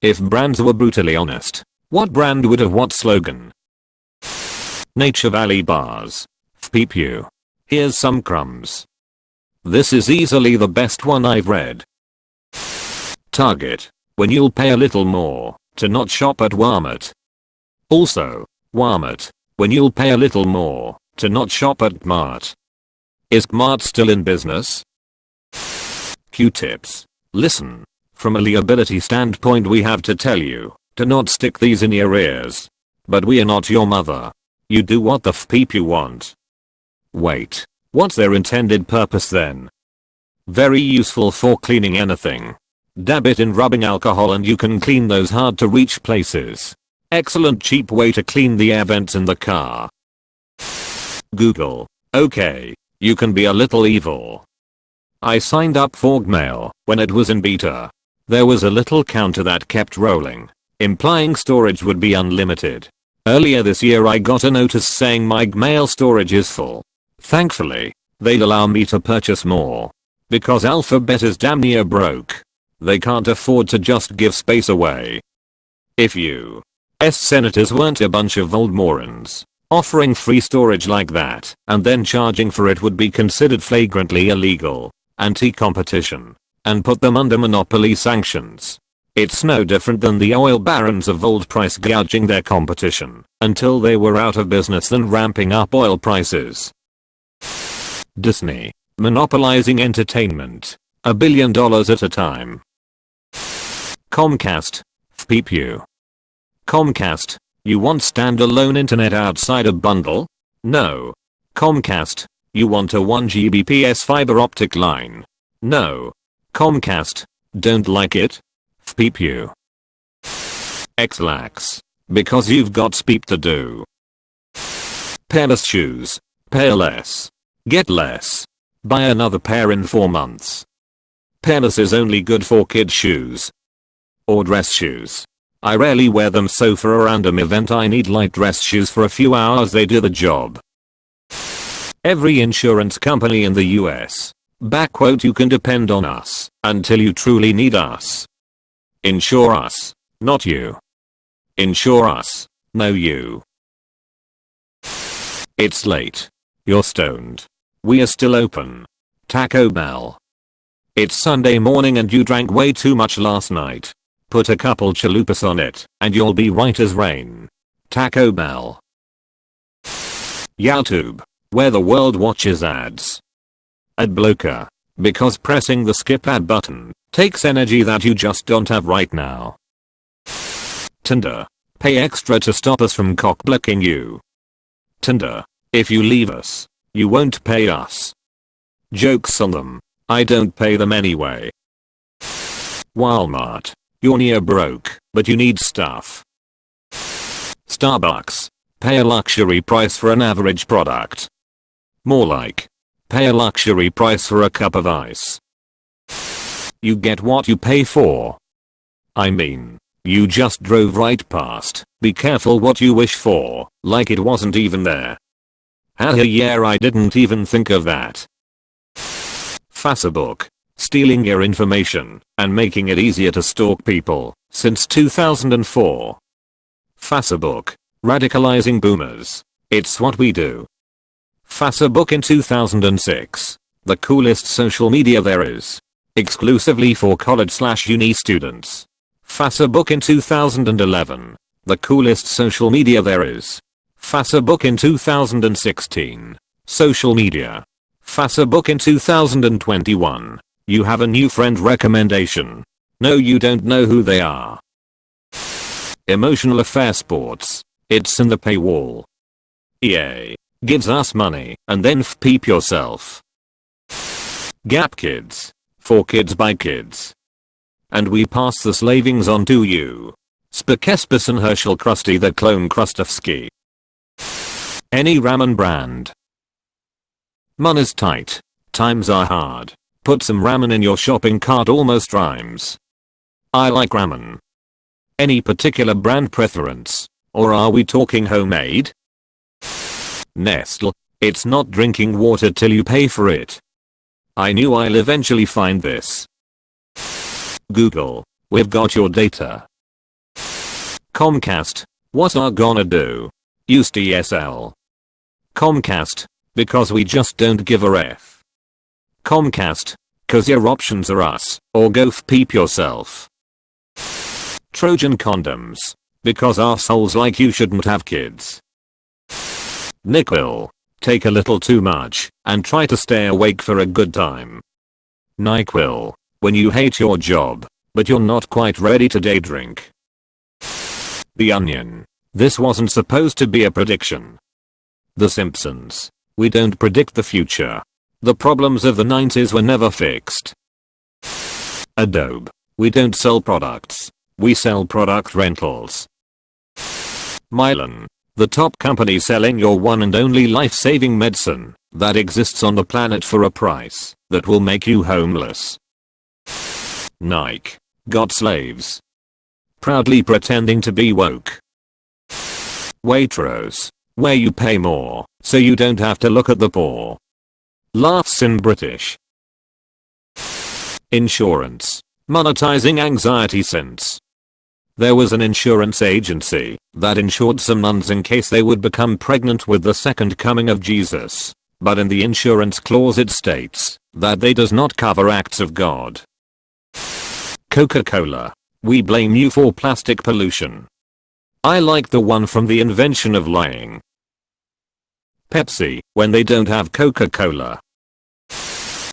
If brands were brutally honest, what brand would have what slogan? Nature Valley Bars. Peep you. Here's some crumbs. This is easily the best one I've read. Target. When you'll pay a little more to not shop at Walmart. Also, Walmart. When you'll pay a little more to not shop at Mart. Is Mart still in business? Q-tips. Listen. From a liability standpoint we have to tell you to not stick these in your ears. But we are not your mother. You do what the peep you want. Wait. What's their intended purpose then? Very useful for cleaning anything. Dab it in rubbing alcohol and you can clean those hard to reach places. Excellent cheap way to clean the air vents in the car. Google. Okay. You can be a little evil. I signed up for Gmail when it was in beta. There was a little counter that kept rolling, implying storage would be unlimited. Earlier this year I got a notice saying my Gmail storage is full. Thankfully, they'd allow me to purchase more. Because Alphabet is damn near broke. They can't afford to just give space away. If U.S. senators weren't a bunch of old morons, offering free storage like that and then charging for it would be considered flagrantly illegal, anti-competition, and put them under monopoly sanctions. It's no different than the oil barons of old price gouging their competition until they were out of business than ramping up oil prices. Disney. Monopolizing entertainment. $1 billion at a time. Comcast. Peep you. Comcast. You want standalone internet outside a bundle? No. Comcast. You want a 1 Gbps fiber optic line? No. Comcast. Don't like it? Peep you. Xlax. Because you've got speep to do. Pairless shoes. Pay less. Get less. Buy another pair in 4 months. Pairless is only good for kids shoes. Or dress shoes. I rarely wear them, so for a random event I need light dress shoes for a few hours, they do the job. Every insurance company in the US. Backquote, you can depend on us until you truly need us. Insure us, not you. Insure us, no you. It's late. You're stoned. We are still open. Taco Bell. It's Sunday morning and you drank way too much last night. Put a couple chalupas on it and you'll be right as rain. Taco Bell. YouTube. Where the world watches ads. Ad blocker. Because pressing the skip ad button takes energy that you just don't have right now. Tinder. Pay extra to stop us from cock blocking you. Tinder. If you leave us, you won't pay us. Jokes on them. I don't pay them anyway. Walmart. You're near broke, but you need stuff. Starbucks. Pay a luxury price for an average product. More like, pay a luxury price for a cup of ice. You get what you pay for. I mean, you just drove right past. Be careful what you wish for, like it wasn't even there. Haha, yeah, I didn't even think of that. Facebook. Stealing your information and making it easier to stalk people since 2004. Facebook. Radicalizing boomers. It's what we do. Facebook in 2006. The coolest social media there is. Exclusively for college/uni students. Facebook in 2011. The coolest social media there is. Facebook in 2016. Social media. Facebook in 2021. You have a new friend recommendation. No, you don't know who they are. Emotional affair sports. It's in the paywall. EA gives us money and then peep yourself. Gap Kids. For kids by kids. And we pass the slavings on to you. Spakespis and Herschel Krusty the Clone Krustofsky. Any ramen brand. Money's tight. Times are hard. Put some ramen in your shopping cart almost rhymes. I like ramen. Any particular brand preference? Or are we talking homemade? Nestle. It's not drinking water till you pay for it. I knew I'll eventually find this. Google. We've got your data. Comcast, what are gonna do? Use DSL. Comcast, because we just don't give a F. Comcast, cause your options are us, or go f*** yourself. Trojan condoms, because assholes like you shouldn't have kids. NyQuil, take a little too much, and try to stay awake for a good time. NyQuil, when you hate your job, but you're not quite ready to day drink. The Onion, this wasn't supposed to be a prediction. The Simpsons, we don't predict the future. The problems of the 90s were never fixed. Adobe, we don't sell products, we sell product rentals. Mylan, the top company selling your one and only life-saving medicine that exists on the planet for a price that will make you homeless. Nike, got slaves. Proudly pretending to be woke. Waitrose, where you pay more so you don't have to look at the poor. Laughs in British. Insurance, monetizing anxiety since. There was an insurance agency that insured some nuns in case they would become pregnant with the second coming of Jesus, but in the insurance clause it states that they does not cover acts of God. Coca-Cola, we blame you for plastic pollution. I like the one from the invention of lying. Pepsi, when they don't have Coca-Cola.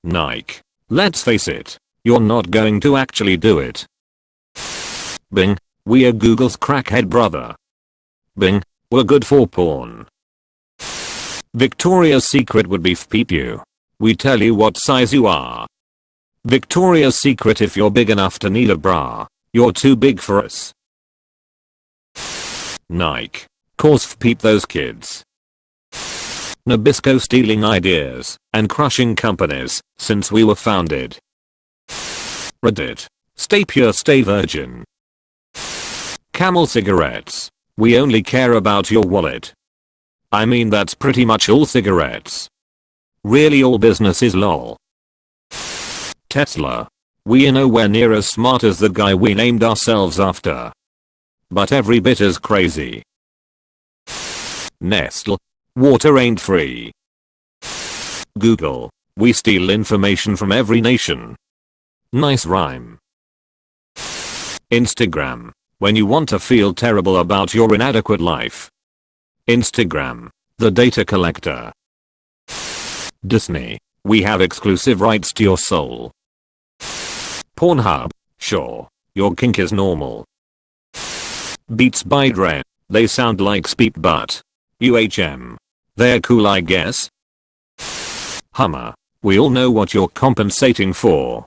Nike, let's face it, you're not going to actually do it. Bing, we are Google's crackhead brother. Bing, we're good for porn. Victoria's Secret would be f*** you. We tell you what size you are. Victoria's Secret, if you're big enough to need a bra, you're too big for us. Nike, cause f*** those kids. Nabisco stealing ideas and crushing companies since we were founded. Reddit, stay pure, stay virgin. Camel Cigarettes, we only care about your wallet. I mean that's pretty much all cigarettes. Really all business is lol. Tesla, we are nowhere near as smart as the guy we named ourselves after. But every bit as crazy. Nestle, water ain't free. Google, we steal information from every nation. Nice rhyme. Instagram, when you want to feel terrible about your inadequate life. Instagram, the data collector. Disney, we have exclusive rights to your soul. Pornhub, sure, your kink is normal. Beats by Dre, they sound like speep but. UHM, they're cool I guess. Hummer, we all know what you're compensating for.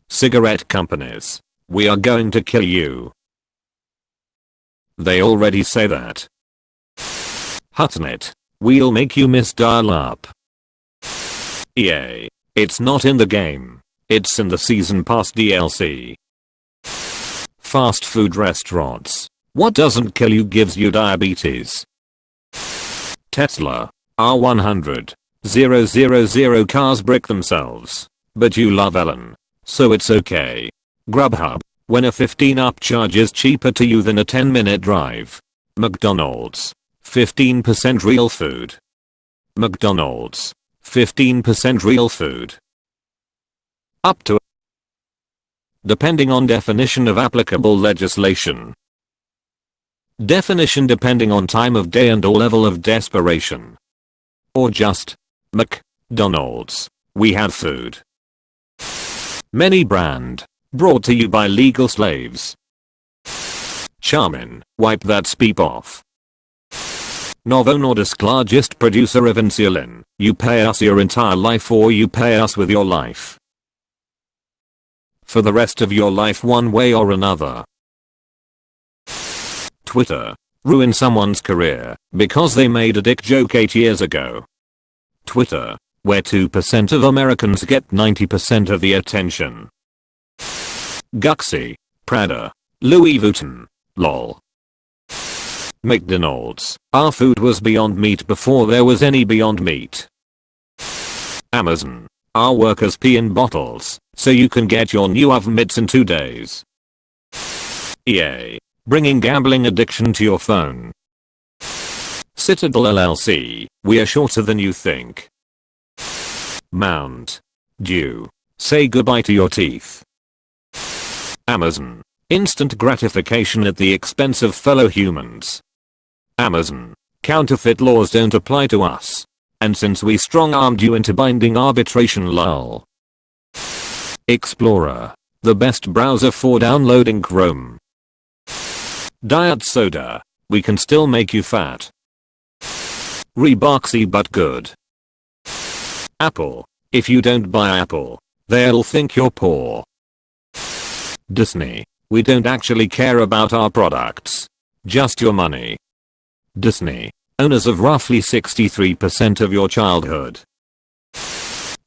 Cigarette companies, we are going to kill you. They already say that. Hutnet, we'll make you miss dial-up. EA, it's not in the game, it's in the season pass DLC. Fast food restaurants, what doesn't kill you gives you diabetes. Tesla, R100, 000 cars brick themselves, but you love Ellen, so it's okay. Grubhub, when a 15-up charge is cheaper to you than a 10-minute drive. McDonald's, 15% real food. McDonald's, 15% real food. Up to, depending on definition of applicable legislation. Definition depending on time of day and or level of desperation. Or just, McDonald's, we have food. Many brand, brought to you by legal slaves. Charmin, wipe that speep off. Novo Nordisk, largest producer of insulin, you pay us your entire life or you pay us with your life. For the rest of your life one way or another. Twitter, ruin someone's career because they made a dick joke 8 years ago. Twitter, where 2% of Americans get 90% of the attention. Guxy, Prada, Louis Vuitton, lol. McDonald's, our food was Beyond Meat before there was any Beyond Meat. Amazon, our workers pee in bottles so you can get your new oven mitts in 2 days. EA, bringing gambling addiction to your phone. Citadel LLC, we are shorter than you think. Mount Dew, say goodbye to your teeth. Amazon, instant gratification at the expense of fellow humans. Amazon, counterfeit laws don't apply to us. And since we strong-armed you into binding arbitration lol. Explorer, the best browser for downloading Chrome. Diet soda, we can still make you fat. Reeboxy but good. Apple, if you don't buy Apple, they'll think you're poor. Disney, we don't actually care about our products. Just your money. Disney, owners of roughly 63% of your childhood.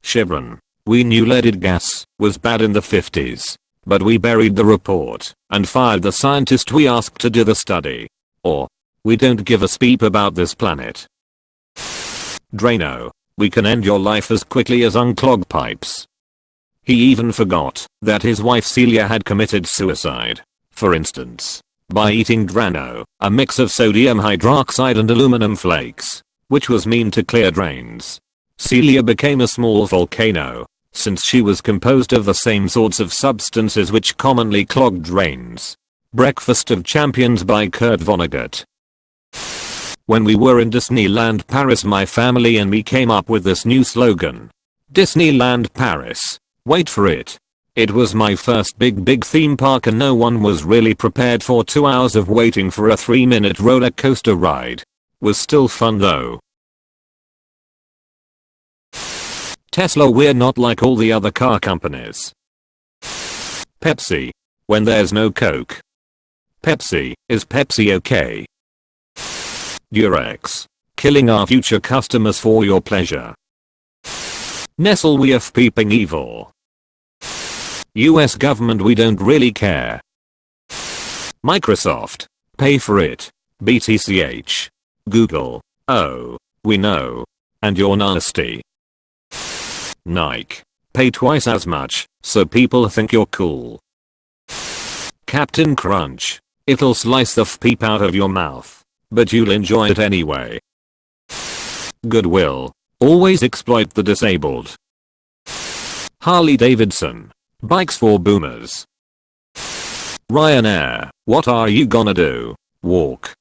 Chevron, we knew leaded gas was bad in the 50s, but we buried the report and fired the scientist we asked to do the study. Or, we don't give a speep about this planet. Drano, we can end your life as quickly as unclog pipes. He even forgot that his wife Celia had committed suicide, for instance, by eating Drano, a mix of sodium hydroxide and aluminum flakes, which was meant to clear drains. Celia became a small volcano, since she was composed of the same sorts of substances which commonly clog drains. Breakfast of Champions by Kurt Vonnegut. When we were in Disneyland Paris, my family and me came up with this new slogan. Disneyland Paris. Wait for it. It was my first big theme park and no one was really prepared for 2 hours of waiting for a 3-minute roller coaster ride. Was still fun though. Tesla, we're not like all the other car companies. Pepsi. When there's no Coke. Pepsi, is Pepsi okay? Durex. Killing our future customers for your pleasure. Nestle, we are peeping evil. US government, we don't really care. Microsoft. Pay for it. BTCH. Google. Oh, we know. And you're nasty. Nike. Pay twice as much, so people think you're cool. Captain Crunch. It'll slice the peep out of your mouth, but you'll enjoy it anyway. Goodwill. Always exploit the disabled. Harley Davidson. Bikes for boomers. Ryanair. What are you gonna do? Walk.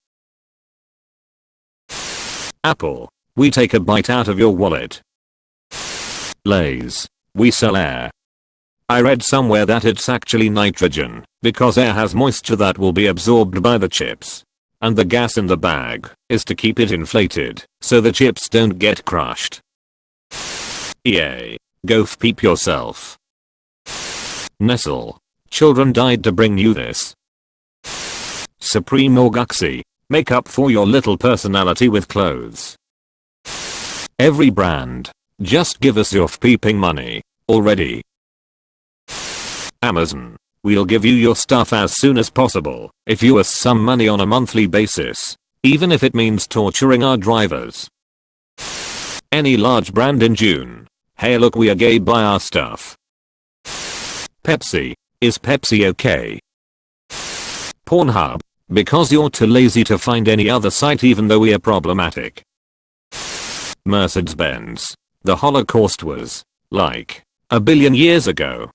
Apple. We take a bite out of your wallet. Lay's. We sell air. I read somewhere that it's actually nitrogen, because air has moisture that will be absorbed by the chips. And the gas in the bag is to keep it inflated, so the chips don't get crushed. EA. Go peep yourself. Nestle. Children died to bring you this. Supreme or Guxy. Make up for your little personality with clothes. Every brand. Just give us your peeping money, already. Amazon. We'll give you your stuff as soon as possible, if you owe us some money on a monthly basis, even if it means torturing our drivers. Any large brand in June. Hey look, we are gay, buy our stuff. Pepsi. Is Pepsi okay? Pornhub. Because you're too lazy to find any other site even though we are problematic. Mercedes-Benz. The Holocaust was, like, a billion years ago.